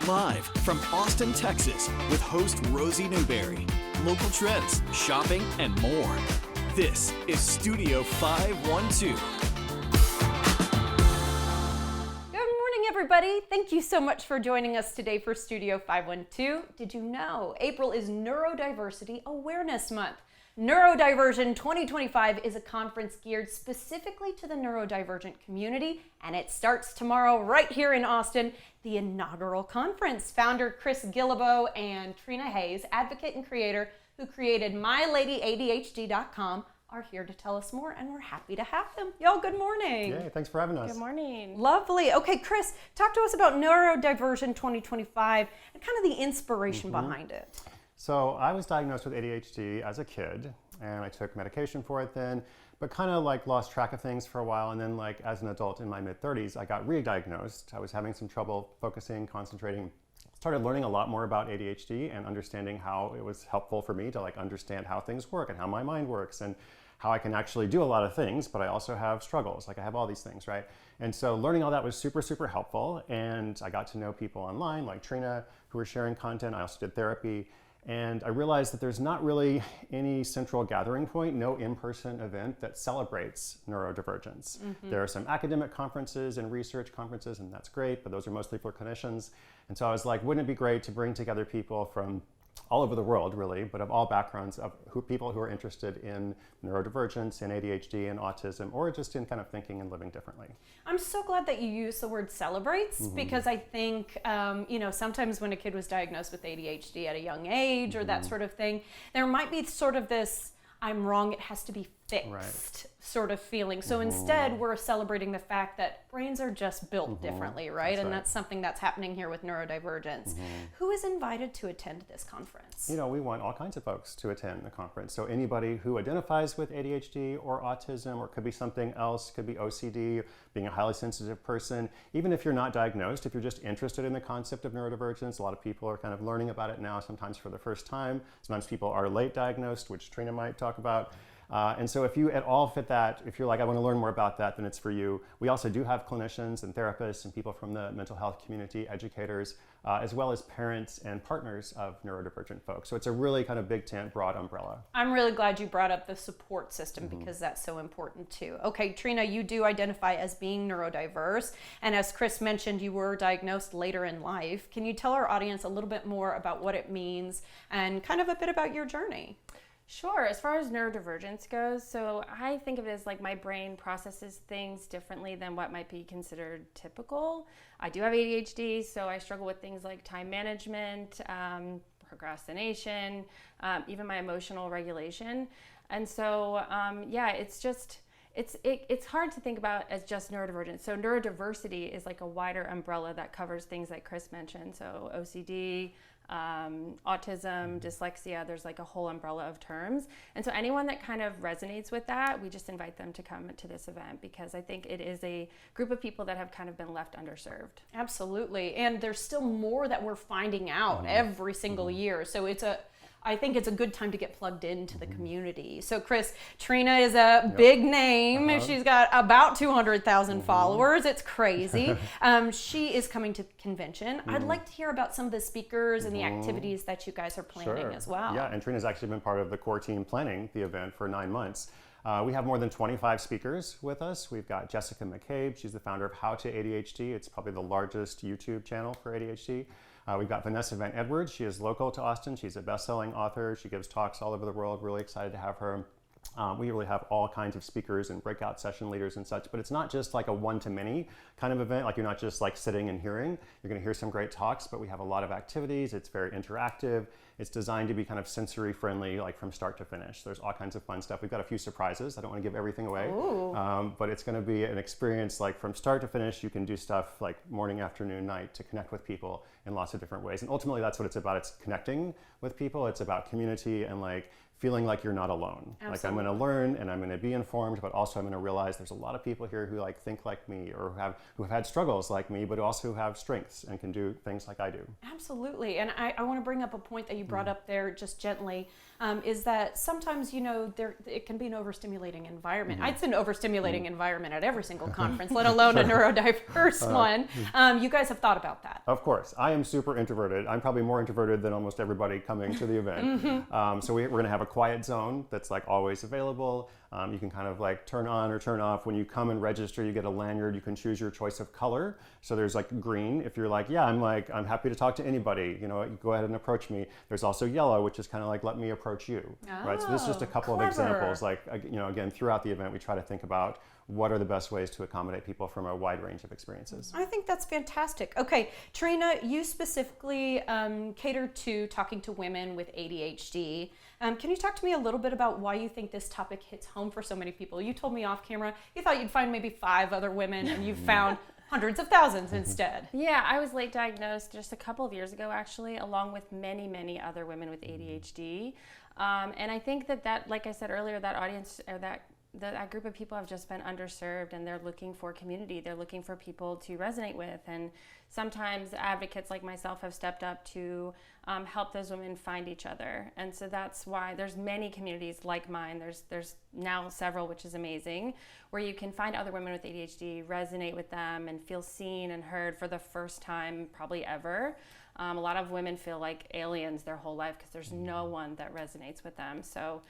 Live from Austin, Texas, with host Rosie Newberry. Local trends, shopping, and more. This is Studio 512. Good morning, everybody. Thank you so much for joining us today for Studio 512. Did you know April is Neurodiversity Awareness Month? Neurodivergent 2025 is a conference geared specifically to the neurodivergent community, and it starts tomorrow right here in Austin. The inaugural conference. Founder Chris Guillebeau and Trina Hayes, advocate and creator who created MyLadyADHD.com, are here to tell us more, and we're happy to have them. Y'all, good morning. Yay, thanks for having us. Good morning. Lovely. Okay, Chris, talk to us about Neurodivergent 2025 and kind of the inspiration behind it. So I was diagnosed with ADHD as a kid, and I took medication for it then, but kind of like lost track of things for a while. And then like as an adult in my mid-30s, I got re-diagnosed. I was having some trouble focusing, concentrating. Started learning a lot more about ADHD and understanding how it was helpful for me to like understand how things work and how my mind works and how I can actually do a lot of things, but I also have struggles. Like I have all these things, right? And so learning all that was super, super helpful. And I got to know people online like Trina who were sharing content. I also did therapy. And I realized that there's not really any central gathering point, no in-person event that celebrates neurodivergence. There are some academic conferences and research conferences, and that's great, but those are mostly for clinicians. And so I was like, wouldn't it be great to bring together people from all over the world, really, but of all backgrounds, of people who are interested in neurodivergence and ADHD and autism, or just in kind of thinking and living differently. I'm so glad that you use the word celebrates because I think, sometimes when a kid was diagnosed with ADHD at a young age or that sort of thing, there might be sort of this, I'm wrong, it has to be fixed sort of feeling. So instead, we're celebrating the fact that brains are just built differently, right? That's And right. that's something that's happening here with neurodivergence. Who is invited to attend this conference? You know, we want all kinds of folks to attend the conference. So anybody who identifies with ADHD or autism, or it could be something else, could be OCD, being a highly sensitive person. Even if you're not diagnosed, if you're just interested in the concept of neurodivergence, a lot of people are kind of learning about it now, sometimes for the first time. Sometimes people are late diagnosed, which Trina might talk about. And so if you at all fit that, if you're like, I want to learn more about that, then it's for you. We also do have clinicians and therapists and people from the mental health community, educators, as well as parents and partners of neurodivergent folks. So it's a really kind of big tent, broad umbrella. I'm really glad you brought up the support system because that's so important too. Okay, Trina, you do identify as being neurodiverse. And as Chris mentioned, you were diagnosed later in life. Can you tell our audience a little bit more about what it means and kind of a bit about your journey? Sure. As far as neurodivergence goes, so I think of it as like my brain processes things differently than what might be considered typical. I do have ADHD, so I struggle with things like time management, procrastination, even my emotional regulation. And so, it's hard to think about as just neurodivergence. So neurodiversity is like a wider umbrella that covers things like Chris mentioned. So OCD, autism, dyslexia, there's like a whole umbrella of terms. And so anyone that kind of resonates with that, we just invite them to come to this event because I think it is a group of people that have kind of been left underserved. Absolutely. And there's still more that we're finding out every single year. So I think it's a good time to get plugged into the community. So Chris, Trina is a big name. She's got about 200,000 followers. It's crazy. She is coming to the convention. I'd like to hear about some of the speakers and the activities that you guys are planning as well. Yeah, and Trina's actually been part of the core team planning the event for 9 months. We have more than 25 speakers with us. We've got Jessica McCabe. She's the founder of How to ADHD. It's probably the largest YouTube channel for ADHD. We've got Vanessa Van Edwards. She is local to Austin. She's a best-selling author. She gives talks all over the world. Really excited to have her. We really have all kinds of speakers and breakout session leaders and such, but it's not just like a one-to-many kind of event. Like you're not just like sitting and hearing. You're going to hear some great talks, but we have a lot of activities. It's very interactive. It's designed to be kind of sensory friendly, like from start to finish. There's all kinds of fun stuff. We've got a few surprises. I don't want to give everything away, but it's going to be an experience like from start to finish. You can do stuff like morning, afternoon, night to connect with people in lots of different ways. And ultimately that's what it's about. It's connecting with people. It's about community and like feeling like you're not alone. Absolutely. Like I'm going to learn and I'm going to be informed, but also I'm going to realize there's a lot of people here who like think like me or who have had struggles like me, but also have strengths and can do things like I do. Absolutely. And I want to bring up a point that you brought up there just gently, is that sometimes, it can be an overstimulating environment. It's an overstimulating environment at every single conference, let alone a neurodiverse one. You guys have thought about that. Of course. I am super introverted. I'm probably more introverted than almost everybody coming to the event. So we're going to have a quiet zone that's like always available. You can kind of like turn on or turn off. When you come and register, you get a lanyard. You can choose your choice of color. So there's like green. If you're like, yeah, I'm happy to talk to anybody, you go ahead and approach me. There's also yellow, which is kind of like, let me approach you. Right. So this is just a couple of examples. Like, again, throughout the event, we try to think about what are the best ways to accommodate people from a wide range of experiences. I think that's fantastic. Okay, Trina, you specifically cater to talking to women with ADHD. Can you talk to me a little bit about why you think this topic hits home for so many people? You told me off camera you thought you'd find maybe 5 other women, and you found hundreds of thousands instead. Yeah, I was late diagnosed just a couple of years ago, actually, along with many, many other women with ADHD. And I think that, like I said earlier, that audience, or that group of people have just been underserved, and they're looking for community. They're looking for people to resonate with. And sometimes advocates like myself have stepped up to help those women find each other. And so that's why there's many communities like mine. There's now several, which is amazing, where you can find other women with ADHD, resonate with them, and feel seen and heard for the first time probably ever. A lot of women feel like aliens their whole life because there's no one that resonates with them. So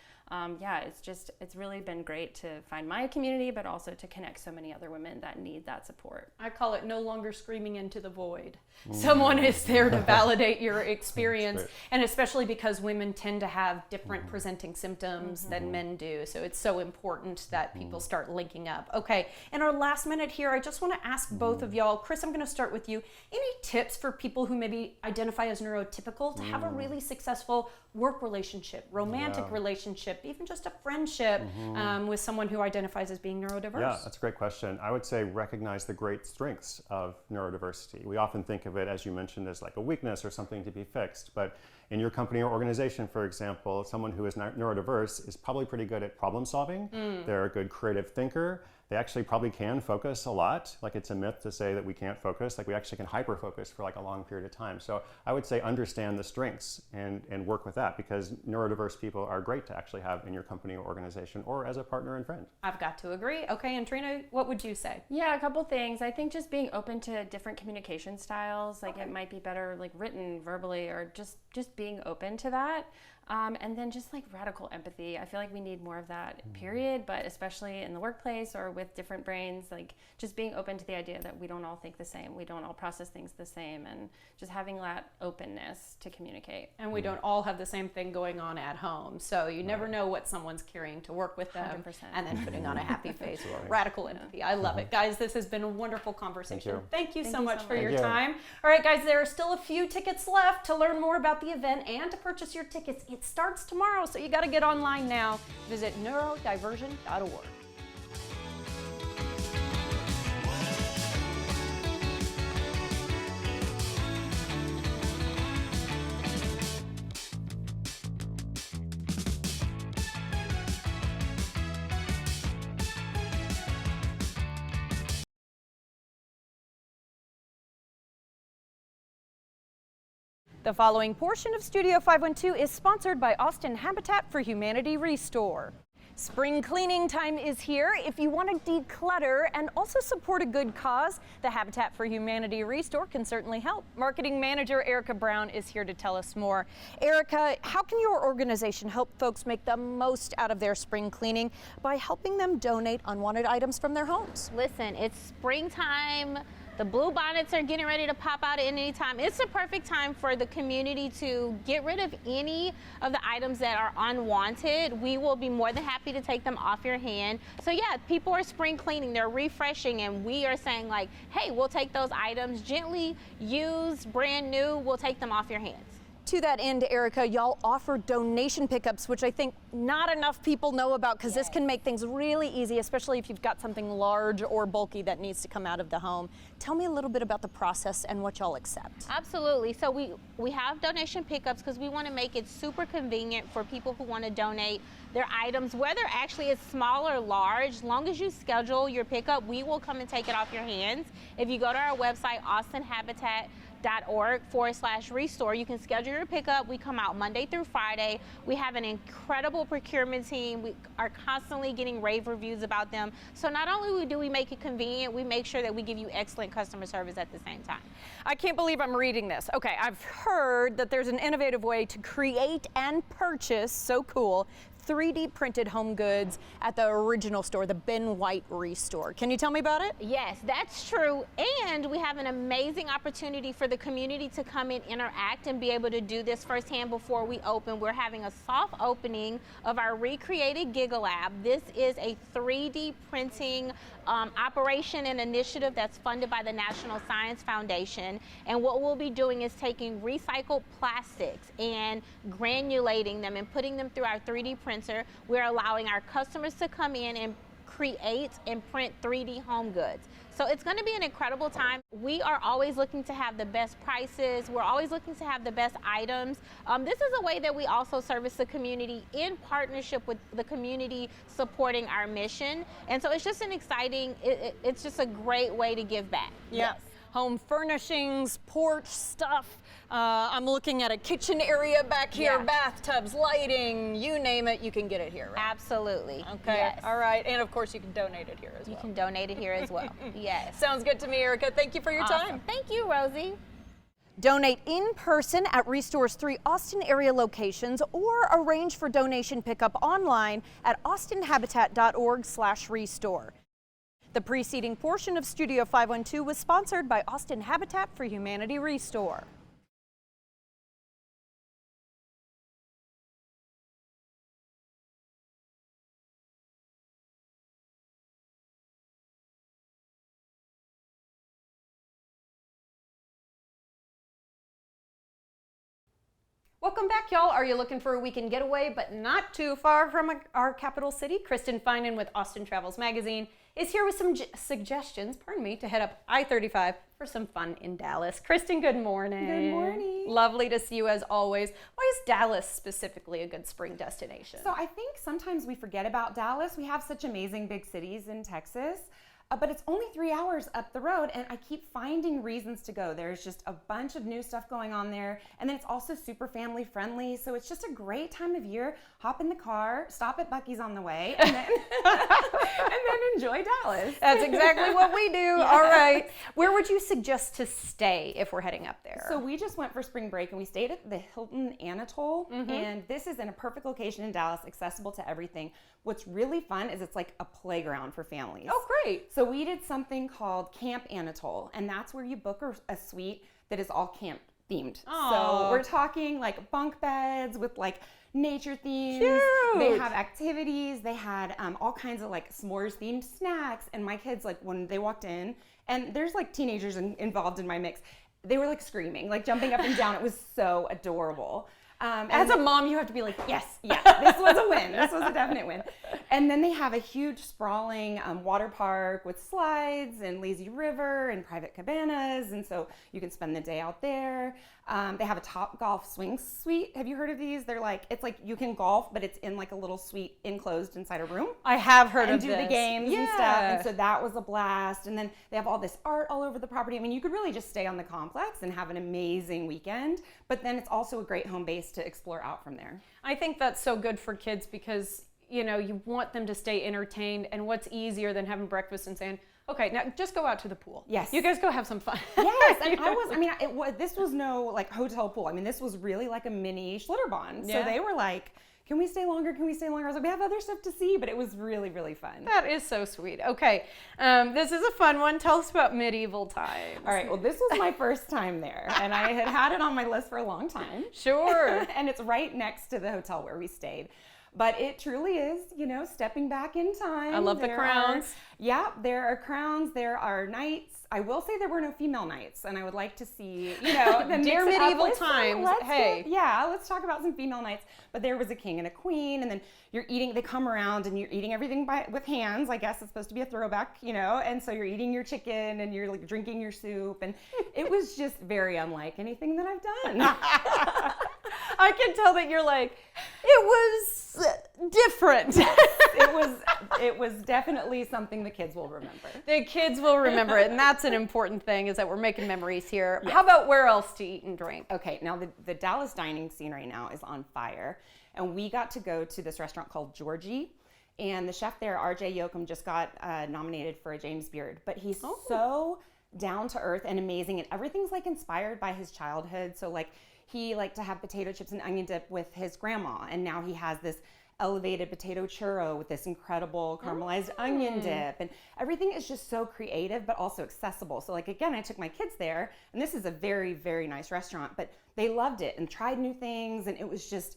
it's really been great to find my community, but also to connect so many other women that need that support. I call it no longer screaming into the void. Someone is there to validate your experience, and especially because women tend to have different presenting symptoms than men do. So it's so important that people start linking up. Okay, in our last minute here, I just want to ask both of y'all. Chris, I'm going to start with you. Any tips for people who maybe identify as neurotypical to have a really successful work relationship, romantic relationship, even just a friendship with someone who identifies as being neurodiverse? Yeah, that's a great question. I would say recognize the great strengths of neurodiversity. We often think of it, as you mentioned, as like a weakness or something to be fixed. But in your company or organization, for example, someone who is neurodiverse is probably pretty good at problem solving. They're a good creative thinker. They actually probably can focus a lot. Like, it's a myth to say that we can't focus. Like, we actually can hyper-focus for like a long period of time. So I would say understand the strengths and work with that, because neurodiverse people are great to actually have in your company or organization or as a partner and friend. I've got to agree. Okay, and Trina, what would you say? Yeah, a couple things. I think just being open to different communication styles. Like, it might be better like written, verbally, or just being open to that. And then just like radical empathy. I feel like we need more of that, period, but especially in the workplace or with different brains, like just being open to the idea that we don't all think the same, we don't all process things the same, and just having that openness to communicate. And we don't all have the same thing going on at home, so you never know what someone's carrying to work with them, 100%. and then putting on a happy face. Radical empathy. I love it. Guys, this has been a wonderful conversation. Thank you so much for your time. All right, guys, there are still a few tickets left. To learn more about the event and to purchase your tickets, it starts tomorrow, so you got to get online now. Visit neurodiversion.org. The following portion of Studio 512 is sponsored by Austin Habitat for Humanity Restore. Spring cleaning time is here. If you want to declutter and also support a good cause, the Habitat for Humanity Restore can certainly help. Marketing Manager Erica Brown is here to tell us more. Erica, how can your organization help folks make the most out of their spring cleaning by helping them donate unwanted items from their homes? Listen, it's springtime. The blue bonnets are getting ready to pop out at any time. It's the perfect time for the community to get rid of any of the items that are unwanted. We will be more than happy to take them off your hand. So yeah, people are spring cleaning, they're refreshing, and we are saying like, hey, we'll take those items, gently used, brand new, we'll take them off your hands. To that end, Erica, y'all offer donation pickups, which I think not enough people know about, because this can make things really easy, especially if you've got something large or bulky that needs to come out of the home. Tell me a little bit about the process and what y'all accept. Absolutely. So we have donation pickups because we want to make it super convenient for people who want to donate their items, whether actually it's small or large. As long as you schedule your pickup, we will come and take it off your hands. If you go to our website, austinhabitat.org/restore, you can schedule your pickup. We come out Monday through Friday. We have an incredible procurement team. We are constantly getting rave reviews about them. So not only do we make it convenient, we make sure that we give you excellent customer service at the same time. I can't believe I'm reading this. Okay, I've heard that there's an innovative way to create and purchase, so cool, 3D printed home goods at the original store, the Ben White Restore. Can you tell me about it? Yes, that's true. And we have an amazing opportunity for the community to come and interact and be able to do this firsthand before we open. We're having a soft opening of our recreated GigaLab. This is a 3D printing operation and initiative that's funded by the National Science Foundation. And what we'll be doing is taking recycled plastics and granulating them and putting them through our 3D printer. We're allowing our customers to come in and create and print 3D home goods. So it's going to be an incredible time. We are always looking to have the best prices. We're always looking to have the best items. This is a way that we also service the community in partnership with the community supporting our mission. And so it's just an exciting, it's just a great way to give back. Yes. Home furnishings, porch stuff. I'm looking at a kitchen area back here, bathtubs, lighting, you name it, you can get it here, right? Absolutely. Okay, Yes. all right, and of course you can donate it here as well. You can donate it here as well. Yes. Sounds good to me, Erica. Thank you for your Awesome. time. Thank you, Rosie. Donate in person at Restore's 3 Austin area locations or arrange for donation pickup online at austinhabitat.org/restore. The preceding portion of Studio 512 was sponsored by Austin Habitat for Humanity Restore. Welcome back, y'all. Are you looking for a weekend getaway, but not too far from our capital city? Kristen Finan with Austin Travels Magazine is here with some suggestions, to head up I-35 for some fun in Dallas. Kristen, good morning. Good morning. Lovely to see you as always. Why is Dallas specifically a good spring destination? So I think sometimes we forget about Dallas. We have such amazing big cities in Texas. But it's only 3 hours up the road, and I keep finding reasons to go. There's just a bunch of new stuff going on there, and then it's also super family friendly, so it's just a great time of year. Hop in the car, stop at Buc-ee's on the way, and then, and then enjoy Dallas. That's exactly what we do. Yes. All right. Where would you suggest to stay if we're heading up there? So we just went for spring break, and we stayed at the Hilton Anatole, and this is in a perfect location in Dallas, accessible to everything. What's really fun is it's like a playground for families. Oh, great. So we did something called Camp Anatole, and that's where you book a suite that is all camp themed. Aw. So we're talking like bunk beds with like nature themes. Cute. They have activities. They had all kinds of like s'mores themed snacks. And my kids, like when they walked in, and there's like teenagers involved in my mix, they were like screaming, like jumping up and down. It was so adorable. As a mom, you have to be like, yes, yeah, this was a win. This was a definite win. And then they have a huge sprawling water park with slides and lazy river and private cabanas. And so you can spend the day out there. They have a Top Golf swing suite. Have you heard of these? They're like, it's like you can golf, but it's in like a little suite enclosed inside a room. I have heard And of do this. the games Yeah. and stuff. And so that was a blast. And then they have all this art all over the property. I mean, you could really just stay on the complex and have an amazing weekend. But then it's also a great home base to explore out from there. I think that's so good for kids because, you know, you want them to stay entertained, and what's easier than having breakfast and saying, okay, now just go out to the pool. Yes. You guys go have some fun. Yes, and this was no like hotel pool. I mean, this was really like a mini Schlitterbahn. Yeah. So they were like, can we stay longer? Can we stay longer? I was like, we have other stuff to see, but it was really, really fun. That is so sweet. Okay, this is a fun one. Tell us about medieval times. All right, well, this was my first time there, and I had it on my list for a long time. Sure. And it's right next to the hotel where we stayed. But it truly is, stepping back in time. I love the crowns. There are crowns. There are knights. I will say there were no female knights, and I would like to see, the Dear mix it up medieval with some- times, hey. let's talk about some female knights. But there was a king and a queen, and then they come around and you're eating everything with hands. I guess it's supposed to be a throwback, and so you're eating your chicken and you're like drinking your soup, and it was just very unlike anything that I've done. I can tell that you're like, it was different. It was definitely something the kids will remember. The kids will remember it, and that's an important thing, is that we're making memories here. How about where else to eat and drink? Okay, now the Dallas dining scene right now is on fire, and we got to go to this restaurant called Georgie, and the chef there, RJ Yoakum, just got nominated for a James Beard, but he's so down to earth and amazing, and everything's like inspired by his childhood. So like he liked to have potato chips and onion dip with his grandma, and now he has this elevated potato churro with this incredible caramelized onion dip, and everything is just so creative but also accessible. So like, again, I took my kids there, and this is a very, very nice restaurant, but they loved it and tried new things, and it was just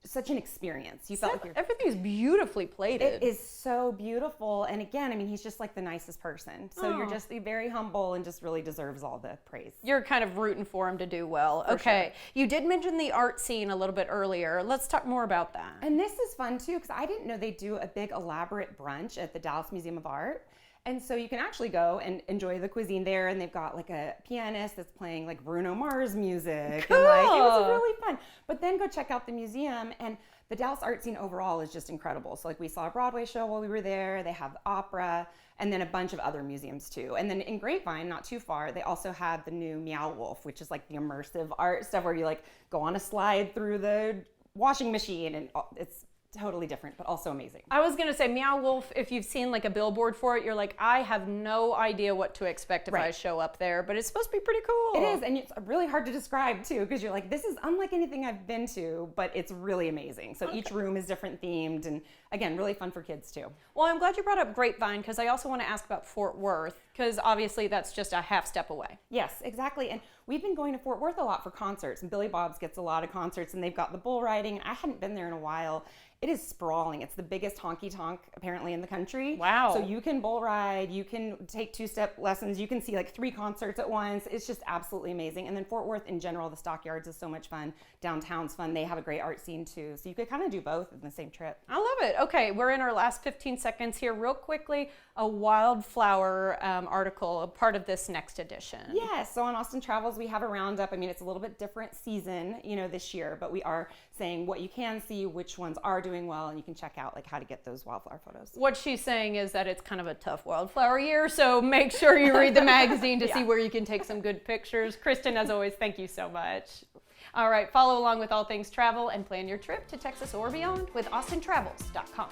such an experience. You felt like everything's beautifully plated. it is so beautiful, and again, I mean, he's just like the nicest person. So you're just very humble and just really deserves all the praise. You're kind of rooting for him to do well. Okay, you did mention the art scene a little bit earlier. Let's talk more about that. And this is fun too, because I didn't know they do a big elaborate brunch at the Dallas Museum of Art. And so you can actually go and enjoy the cuisine there, and they've got like a pianist that's playing like Bruno Mars music. Cool. And like, it was really fun. But then go check out the museum, and the Dallas art scene overall is just incredible. So like, we saw a Broadway show while we were there. They have the opera, and then a bunch of other museums too. And then in Grapevine, not too far, they also had the new Meow Wolf, which is like the immersive art stuff where you like go on a slide through the washing machine, and it's totally different, but also amazing. I was gonna say Meow Wolf, if you've seen like a billboard for it, you're like, I have no idea what to expect if I show up there, but it's supposed to be pretty cool. It is, and it's really hard to describe too, because you're like, this is unlike anything I've been to, but it's really amazing. So each room is different themed, and again, really fun for kids too. Well, I'm glad you brought up Grapevine, because I also want to ask about Fort Worth, because obviously that's just a half step away. Yes, exactly. And we've been going to Fort Worth a lot for concerts, and Billy Bob's gets a lot of concerts, and they've got the bull riding. I hadn't been there in a while. It is sprawling. It's the biggest honky tonk apparently in the country. Wow. So you can bull ride, you can take two-step lessons, you can see like 3 concerts at once. It's just absolutely amazing. And then Fort Worth in general, the Stockyards is so much fun. Downtown's fun. They have a great art scene too. So you could kind of do both in the same trip. I love it. Okay, we're in our last 15 seconds here. Real quickly, a wildflower article, a part of this next edition. Yes, so on Austin Travels, we have a roundup. I mean, it's a little bit different season, this year, but we are saying what you can see, which ones are doing well, and you can check out like how to get those wildflower photos. What she's saying is that it's kind of a tough wildflower year, so make sure you read the magazine to see where you can take some good pictures. Kristen, as always, thank you so much. All right, follow along with all things travel and plan your trip to Texas or beyond with austintravels.com.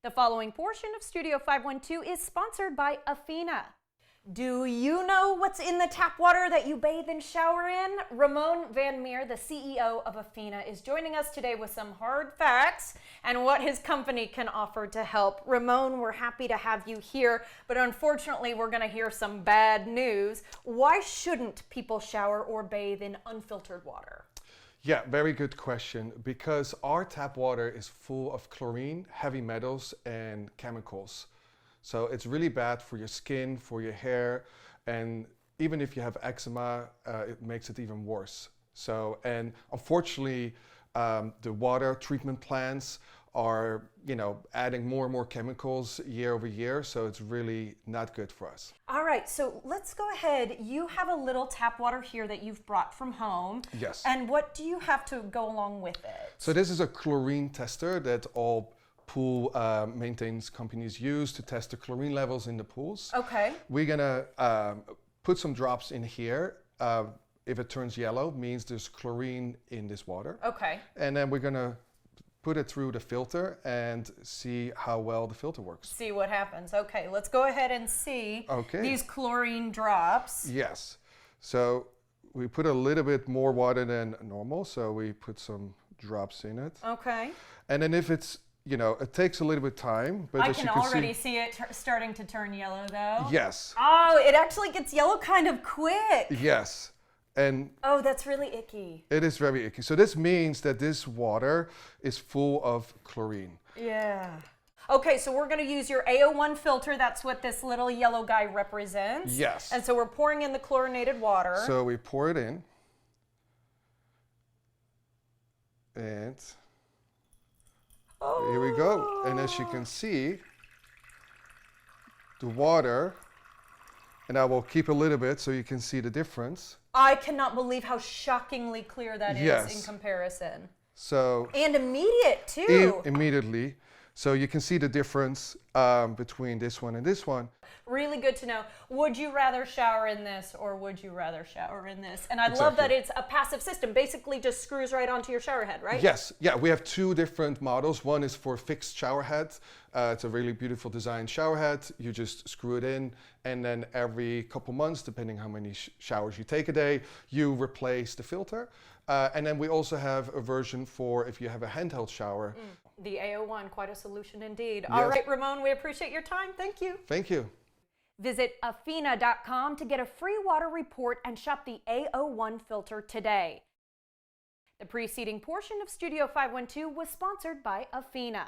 The following portion of Studio 512 is sponsored by Athena. Do you know what's in the tap water that you bathe and shower in? Ramon Van Meer, the CEO of Athena, is joining us today with some hard facts and what his company can offer to help. Ramon, we're happy to have you here, but unfortunately we're going to hear some bad news. Why shouldn't people shower or bathe in unfiltered water? Yeah, very good question. Because our tap water is full of chlorine, heavy metals, and chemicals. So it's really bad for your skin, for your hair, and even if you have eczema, it makes it even worse. So, and unfortunately, the water treatment plants are, adding more and more chemicals year over year, so it's really not good for us. All right, so let's go ahead. You have a little tap water here that you've brought from home. Yes. And what do you have to go along with it? So this is a chlorine tester that all pool maintenance companies use to test the chlorine levels in the pools. Okay. We're gonna put some drops in here. If it turns yellow, means there's chlorine in this water. Okay. And then we're gonna put it through the filter and see how well the filter works. See what happens. Okay, let's go ahead and see these chlorine drops. Yes. So we put a little bit more water than normal, so we put some drops in it. Okay. And then if it's you know, it takes a little bit of time, but I as can you can already see, see it starting to turn yellow though. yes, Oh, it actually gets yellow kind of quick. yes. And Oh, that's really icky. it is very icky. So this means that this water is full of chlorine. Yeah. Okay, so we're going to use your AO1 filter. That's what this little yellow guy represents. Yes. And so we're pouring in the chlorinated water. So we pour it in. And here we go. And as you can see, the water, and I will keep a little bit so you can see the difference. I cannot believe how shockingly clear that is Yes. in comparison. So And immediate too. immediately, so you can see the difference between this one and this one. Really good to know. Would you rather shower in this or would you rather shower in this? And I love that Exactly. it's a passive system. Basically just screws right onto your shower head, right? Yes, yeah, we have two different models. One is for fixed shower head. It's a really beautiful design shower head. You just screw it in, and then every couple months, depending how many showers you take a day, you replace the filter. And then we also have a version for if you have a handheld shower. The AO1, quite a solution indeed. All right, Ramon, we appreciate your time. Thank you. Thank you. Visit Afina.com to get a free water report and shop the AO1 filter today. The preceding portion of Studio 512 was sponsored by Afina.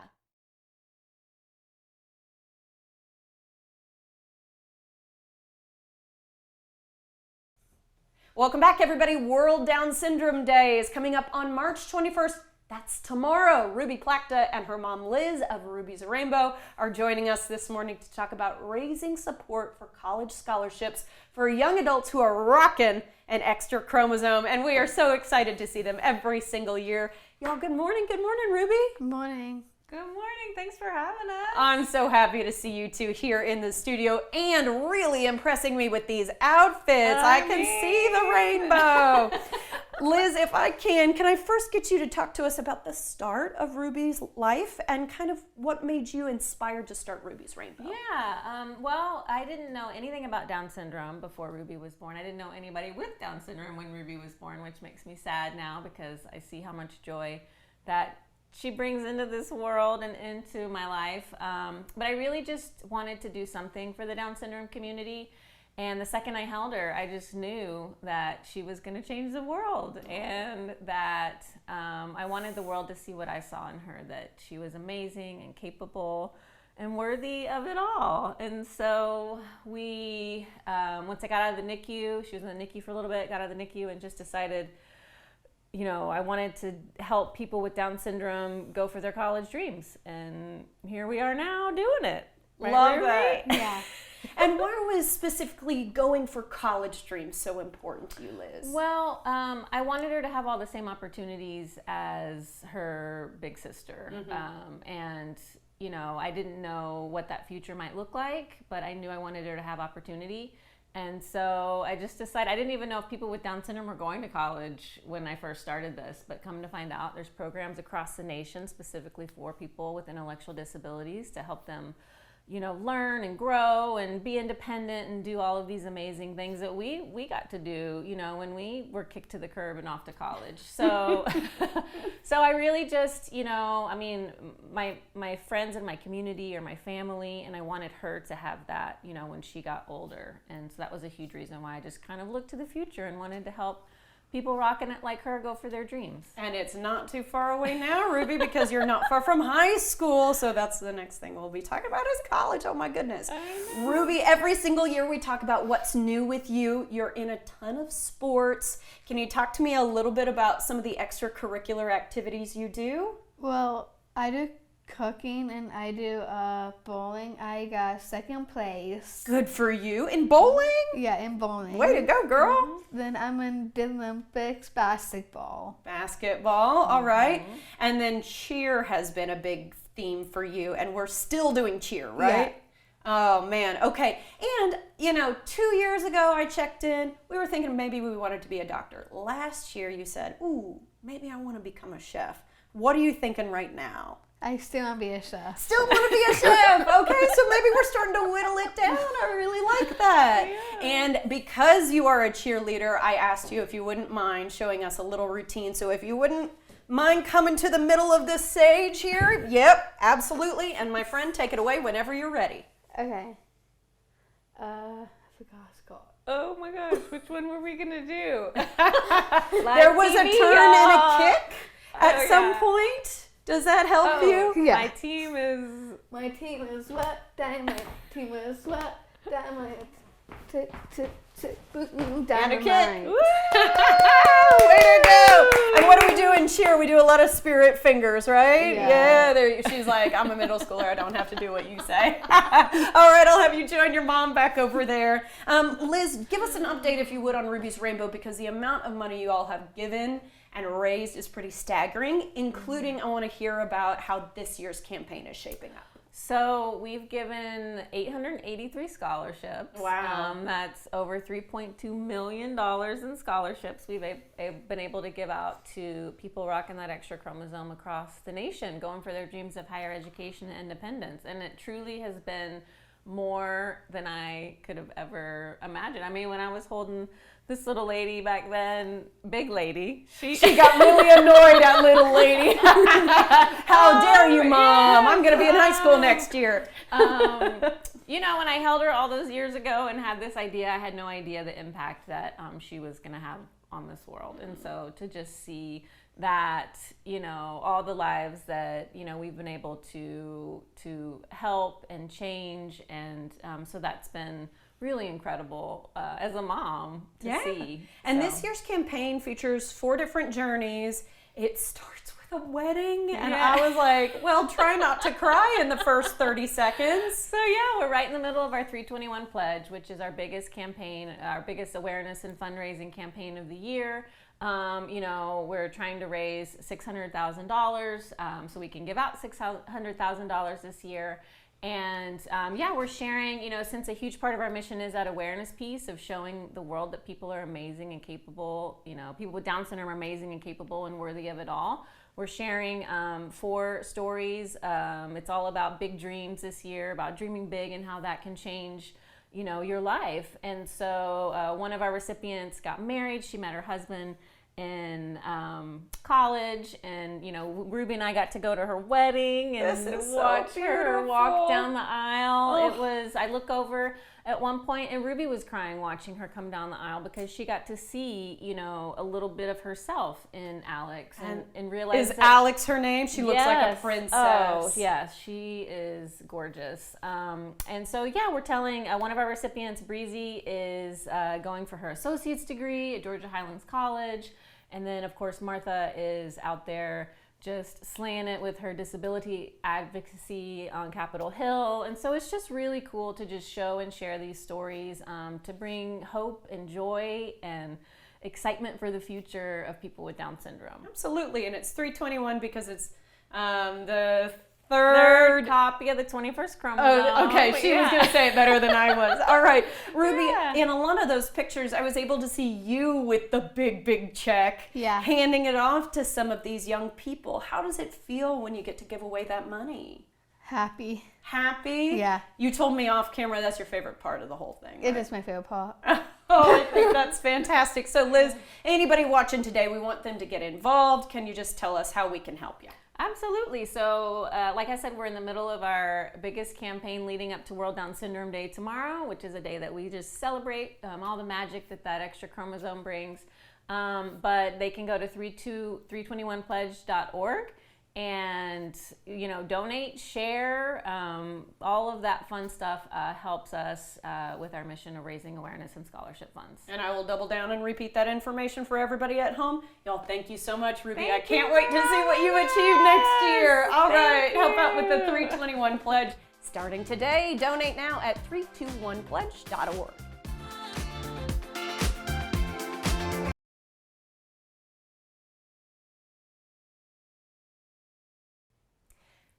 Welcome back, everybody. World Down Syndrome Day is coming up on March 21st. That's tomorrow. Ruby Plakta and her mom Liz of Ruby's Rainbow are joining us this morning to talk about raising support for college scholarships for young adults who are rocking an extra chromosome. And we are so excited to see them every single year. Y'all, good morning. Good morning, Ruby. Good morning. Good morning. Thanks for having us. I'm so happy to see you two here in the studio and really impressing me with these outfits. I can see the rainbow. Liz, if I can I first get you to talk to us about the start of Ruby's life and kind of what made you inspired to start Ruby's Rainbow? Yeah, well, I didn't know anything about Down syndrome before Ruby was born. I didn't know anybody with Down syndrome when Ruby was born, which makes me sad now because I see how much joy that she brings into this world and into my life. But I really just wanted to do something for the Down syndrome community. And the second I held her, I just knew that she was going to change the world and that I wanted the world to see what I saw in her, that she was amazing and capable and worthy of it all. And so we, once I got out of the NICU, she was in the NICU for a little bit, got out of the NICU and just decided, you know, I wanted to help people with Down syndrome go for their college dreams. And here we are now doing it. Right, Love Ruby? that. Yeah. And why was specifically going for college dreams so important to you, Liz? Well, I wanted her to have all the same opportunities as her big sister. And, you know, I didn't know what that future might look like, but I knew I wanted her to have opportunity. And so I just decided, I didn't even know if people with Down syndrome were going to college when I first started this, but come to find out, there's programs across the nation specifically for people with intellectual disabilities to help them, you know, learn and grow and be independent and do all of these amazing things that we got to do, you know, when we were kicked to the curb and off to college. So, so I really just, you know, I mean, my friends and my community are my family, and I wanted her to have that, you know, when she got older. And so that was a huge reason why I just kind of looked to the future and wanted to help people rocking it like her go for their dreams. And it's not too far away now, Ruby, because you're not far from high school. So that's the next thing we'll be talking about is college. Oh my goodness. Ruby, every single year we talk about what's new with you. You're in a ton of sports. Can you talk to me a little bit about some of the extracurricular activities you do? Well, I do cooking and I do bowling. I got second place. Good for you. In bowling? Yeah, in bowling. Way to go, girl. Then I'm in the Olympics basketball. Basketball, all right. And then cheer has been a big theme for you, and we're still doing cheer, right? Oh man, okay. And you know, 2 years ago I checked in, we were thinking maybe we wanted to be a doctor. Last year you said, ooh, maybe I want to become a chef. What are you thinking right now? I still want to be a chef. Still want to be a chef. Okay, so maybe we're starting to whittle it down. I really like that. Yeah. And because you are a cheerleader, I asked you if you wouldn't mind showing us a little routine. So if you wouldn't Mind coming to the middle of this sage here? Yep, absolutely. And my friend, take it away whenever you're ready. Okay. I forgot Scott. Oh my gosh, which one were we gonna do? There was a turn and a kick at some point. Does that help you? Yeah. My team is Sweat Diamond. Team is Sweat Diamond. Tick, tick, tick, And a Dynamite. kick. Way to go! And what do we do in cheer? We do a lot of spirit fingers, right? Yeah. There, she's like, I'm a middle schooler. I don't have to do what you say. All right, I'll have you join your mom back over there. Liz, give us an update, if you would, on Ruby's Rainbow, because the amount of money you all have given and raised is pretty staggering, including I want to hear about how this year's campaign is shaping up. So we've given 883 scholarships. Wow. That's over $3.2 million in scholarships we've been able to give out to people rocking that extra chromosome across the nation, going for their dreams of higher education and independence. And it truly has been more than I could have ever imagined. I mean, when I was holding this little lady back then, big lady, she got really annoyed at little lady. How dare you, Mom? I'm going to be in high school next year. You know, when I held her all those years ago and had this idea, I had no idea the impact that she was going to have on this world. And so to just see that, you know, all the lives that, you know, we've been able to help and change. And so that's been really incredible as a mom to see. And So. this year's campaign features 4 different journeys. It starts with a wedding, and I was like, well, try not to cry in the first 30 seconds. So yeah, we're right in the middle of our 321 Pledge, which is our biggest campaign, our biggest awareness and fundraising campaign of the year. You know, we're trying to raise $600,000 so we can give out $600,000 this year. And yeah, we're sharing, you know, since a huge part of our mission is that awareness piece of showing the world that people are amazing and capable, you know, people with Down syndrome are amazing and capable and worthy of it all. We're sharing 4 stories. It's all about big dreams this year, about dreaming big and how that can change, you know, your life. And so one of our recipients got married. She met her husband in college, and you know, Ruby and I got to go to her wedding and watch her walk down the aisle. It was, I look over at one point and Ruby was crying watching her come down the aisle because she got to see, you know, a little bit of herself in Alex and realize Is Alex her name? She looks like a princess. Oh, yes, she is gorgeous. And so, yeah, we're telling one of our recipients, Breezy, is going for her associate's degree at Georgia Highlands College. And then, of course, Martha is out there just slaying it with her disability advocacy on Capitol Hill. And so it's just really cool to just show and share these stories to bring hope and joy and excitement for the future of people with Down syndrome. Absolutely, and it's 321 because it's the third copy of the 21st chromosome. Oh, okay. She was going to say it better than I was. All right. Ruby, Yeah. in a lot of those pictures, I was able to see you with the big check, Yeah. handing it off to some of these young people. How does it feel when you get to give away that money? Happy. Happy? Yeah. You told me off camera that's your favorite part of the whole thing. It right? is my favorite part. Oh, I think that's fantastic. So, Liz, anybody watching today, we want them to get involved. Can you just tell us how we can help you? Absolutely. So, like I said, we're in the middle of our biggest campaign leading up to World Down Syndrome Day tomorrow, which is a day that we just celebrate all the magic that extra chromosome brings. But they can go to 321pledge.org and, you know, donate, share, all of that fun stuff helps us with our mission of raising awareness and scholarship funds. And I will double down and repeat that information for everybody at home. Y'all, thank you so much, Ruby. I Thank can't you wait to see what you achieve next year. All right, Thank help out with the you. 321 Pledge. Starting today, donate now at 321pledge.org.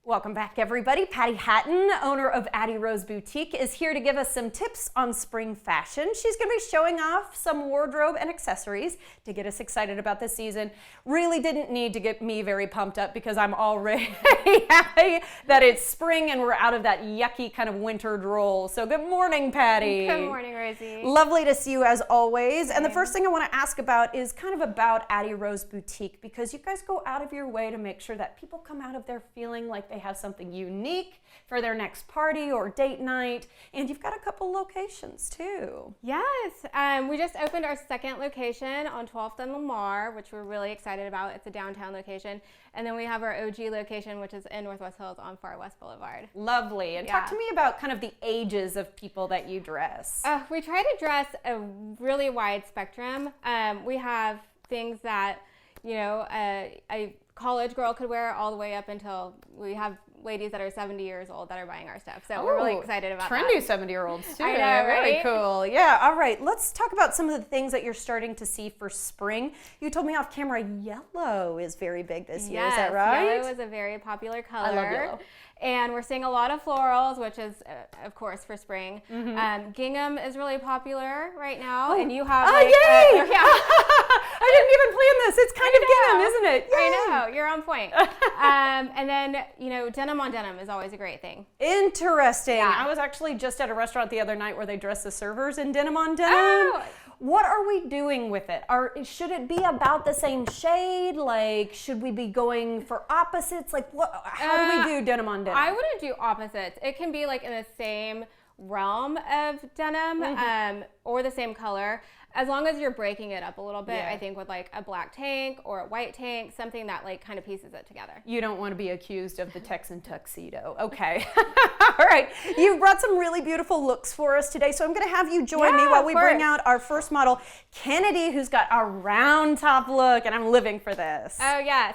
Welcome back, everybody. Patty Hatton, owner of Addie Rose Boutique, is here to give us some tips on spring fashion. She's going to be showing off some wardrobe and accessories to get us excited about this season. Really didn't need to get me very pumped up because I'm already happy that it's spring and we're out of that yucky kind of winter droll. So good morning, Patty. Good morning, Rosie. Lovely to see you as always. And the first thing I want to ask about is kind of about Addie Rose Boutique, because you guys go out of your way to make sure that people come out of there feeling like they have something unique for their next party or date night. And you've got a couple locations too. Yes, we just opened our second location on 12th and Lamar, which we're really excited about. It's a downtown location. And then we have our OG location, which is in Northwest Hills on Far West Boulevard. Lovely. And talk to me about kind of the ages of people that you dress. We try to dress a really wide spectrum. We have things that, you know, a college girl could wear all the way up until we have ladies that are 70 years old that are buying our stuff. So we're really excited about that. Trendy 70-year-olds too. I know, Really right? cool. Yeah, all right. Let's talk about some of the things that you're starting to see for spring. You told me off camera yellow is very big this year. Is that right? Yellow is a very popular color. I love yellow. And we're seeing a lot of florals, which is, of course, for spring. Gingham is really popular right now, and you have yay! I didn't even plan this. It's kind of gingham, isn't it? Yay! I know, you're on point. And then, you know, denim on denim is always a great thing. Interesting. Yeah. I was actually just at a restaurant the other night where they dress the servers in denim on denim. Oh. What are we doing with it? Should it be about the same shade? Like, should we be going for opposites? Like, how do we do denim on denim? I wouldn't do opposites. It can be like in the same realm of denim or the same color, as long as you're breaking it up a little bit. Yeah. I think with like a black tank or a white tank, something that like kind of pieces it together. You don't want to be accused of the Texan tuxedo. Okay. All right. You've brought some really beautiful looks for us today, so I'm going to have you join me while we bring out our first model, Kennedy, who's got a round top look, and I'm living for this. Oh yes.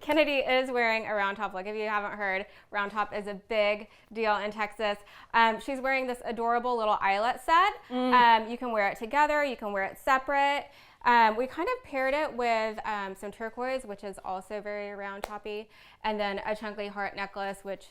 Kennedy is wearing a round top look. If you haven't heard, round top is a big deal in Texas. She's wearing this adorable little eyelet set. You can wear it together. You can wear it separate. We kind of paired it with some turquoise, which is also very round toppy, and then a chunky heart necklace, which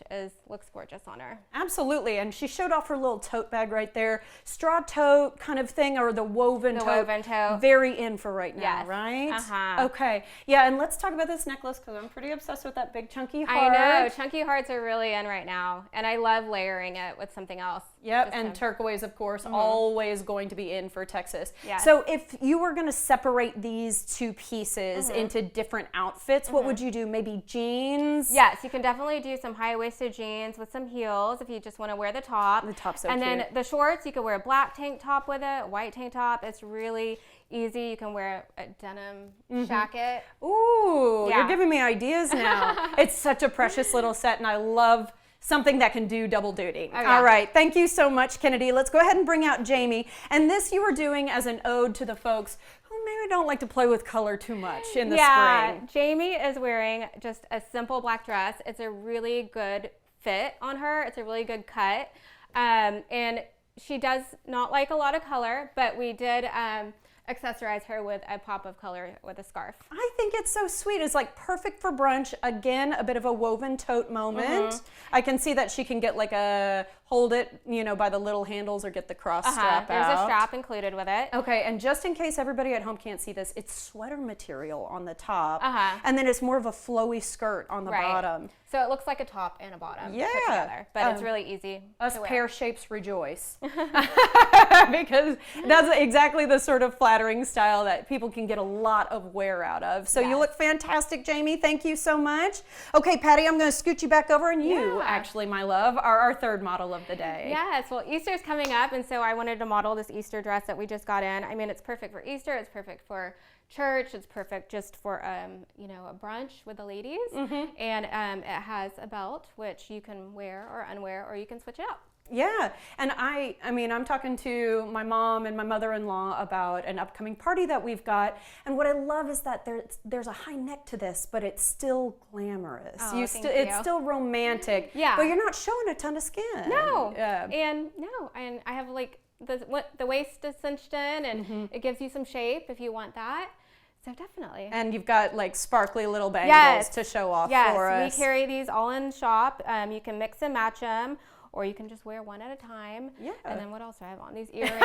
looks gorgeous on her. Absolutely, and she showed off her little tote bag right there. Straw tote kind of thing, or the woven tote. woven tote. Very in for right now, Yes. right? Uh-huh. Okay, yeah, and let's talk about this necklace because I'm pretty obsessed with that big chunky I heart. know, chunky hearts are really in right now, and I love layering it with something else. Yep, Just and to- turquoise, of course, always going to be in for Texas. Yes. So if you were going to separate these two pieces into different outfits, what would you do? Maybe jeans? Yes, you can definitely do some high-waisted jeans with some heels if you just want to wear the top. The top's so And cute. then the shorts, you could wear a black tank top with it, a white tank top. It's really easy. You can wear a denim jacket. Ooh, Yeah. you're giving me ideas now. It's such a precious little set, and I love something that can do double duty. Oh, yeah. All right, thank you so much, Kennedy. Let's go ahead and bring out Jamie. And this you were doing as an ode to the folks who maybe don't like to play with color too much in the spring. Jamie is wearing just a simple black dress. It's a really good fit on her. It's a really good cut. And she does not like a lot of color, but we did accessorize her with a pop of color with a scarf. I think it's so sweet. It's like perfect for brunch. Again, a bit of a woven tote moment. I can see that she can get like hold it, you know, by the little handles or get the cross strap There's out. a strap included with it. Okay, and just in case everybody at home can't see this, it's sweater material on the top, Uh-huh. and then it's more of a flowy skirt on the Right. bottom. So it looks like a top and a bottom Yeah. put together, but it's really easy Us to wear. pear shapes rejoice. Because that's exactly the sort of flattering style that people can get a lot of wear out of. So you Yes. look fantastic, Jamie. Thank you so much. Okay, Patty, I'm going to scoot you back over, and you, Yeah. actually, my love, are our third model of the day. Yes, well, Easter's coming up, and so I wanted to model this Easter dress that we just got in. I mean, it's perfect for Easter. It's perfect for church. It's perfect just for, you know, a brunch with the ladies. And it has a belt, which you can wear or unwear, or you can switch it out. Yeah, and I mean, I'm talking to my mom and my mother-in-law about an upcoming party that we've got, and what I love is that there's a high neck to this, but it's still glamorous. Oh, thank It's you. still romantic. Yeah. But you're not showing a ton of skin. No, Yeah. and I have like the waist is cinched in, and it gives you some shape if you want that. So definitely. And you've got like sparkly little bangles to show off for us. Yes, we carry these all in shop. You can mix and match them, or you can just wear one at a time. Yeah. And then what else do I have on? These earrings.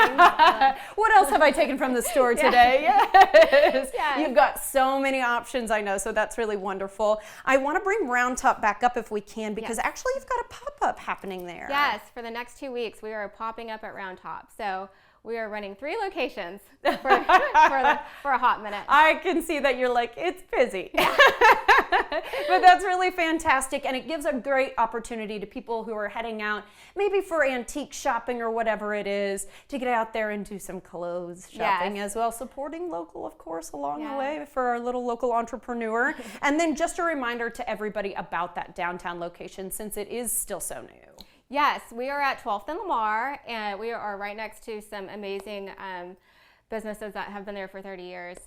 What else have I taken from the store today? Yes. Yes. You've got so many options, I know, so that's really wonderful. I want to bring Round Top back up if we can, because actually you've got a pop-up happening there. Yes, for the next 2 weeks, we are popping up at Round Top. So we are running 3 locations for a hot minute. I can see that you're like, it's busy. But that's really fantastic, and it gives a great opportunity to people who are heading out, maybe for antique shopping or whatever it is, to get out there and do some clothes shopping as well, supporting local, of course, along the way for our little local entrepreneur. And then just a reminder to everybody about that downtown location, since it is still so new. Yes, we are at 12th and Lamar, and we are right next to some amazing businesses that have been there for 30 years.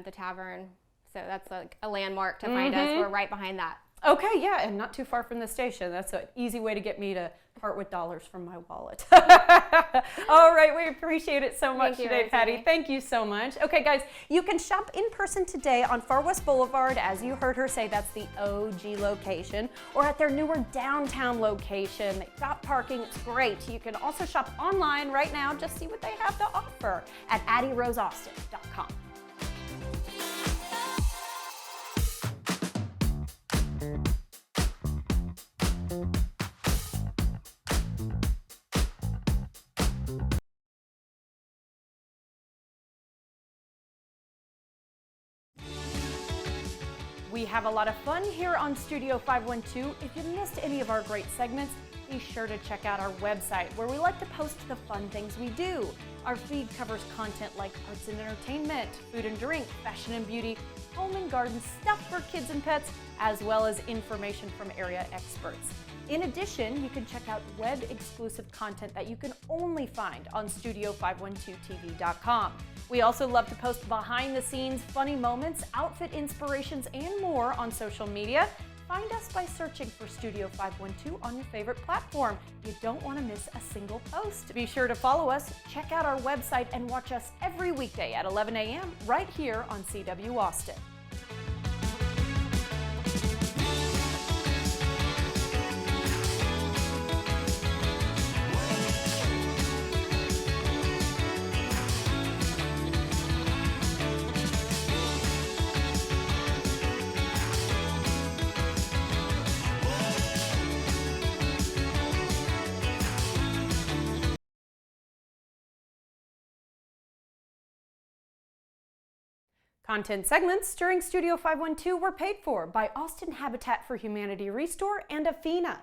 The Tavern, so that's like a landmark to find us. We're right behind that. Okay, yeah, and not too far from the station. That's an easy way to get me to part with dollars from my wallet. All right, we appreciate it so much today, Patty. Thank you so much. Okay, guys, you can shop in person today on Far West Boulevard, as you heard her say, that's the OG location, or at their newer downtown location. They've got parking, it's great. You can also shop online right now, just see what they have to offer at addieroseaustin.com. We have a lot of fun here on Studio 512. If you missed any of our great segments, be sure to check out our website, where we like to post the fun things we do. Our feed covers content like arts and entertainment, food and drink, fashion and beauty, home and garden, stuff for kids and pets, as well as information from area experts. In addition, you can check out web-exclusive content that you can only find on Studio512TV.com. We also love to post behind-the-scenes funny moments, outfit inspirations, and more on social media. Find us by searching for Studio 512 on your favorite platform. You don't want to miss a single post. Be sure to follow us, check out our website, and watch us every weekday at 11 a.m. right here on CW Austin. Content segments during Studio 512 were paid for by Austin Habitat for Humanity Restore and Afina.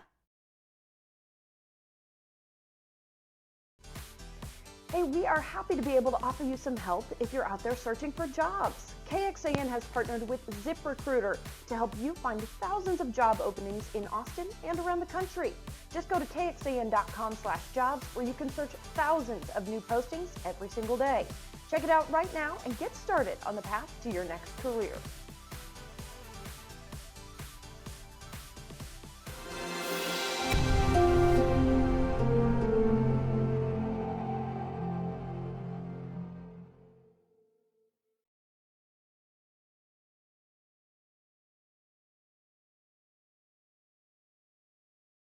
Hey, we are happy to be able to offer you some help if you're out there searching for jobs. KXAN has partnered with ZipRecruiter to help you find thousands of job openings in Austin and around the country. Just go to kxan.com/jobs, where you can search thousands of new postings every single day. Check it out right now and get started on the path to your next career.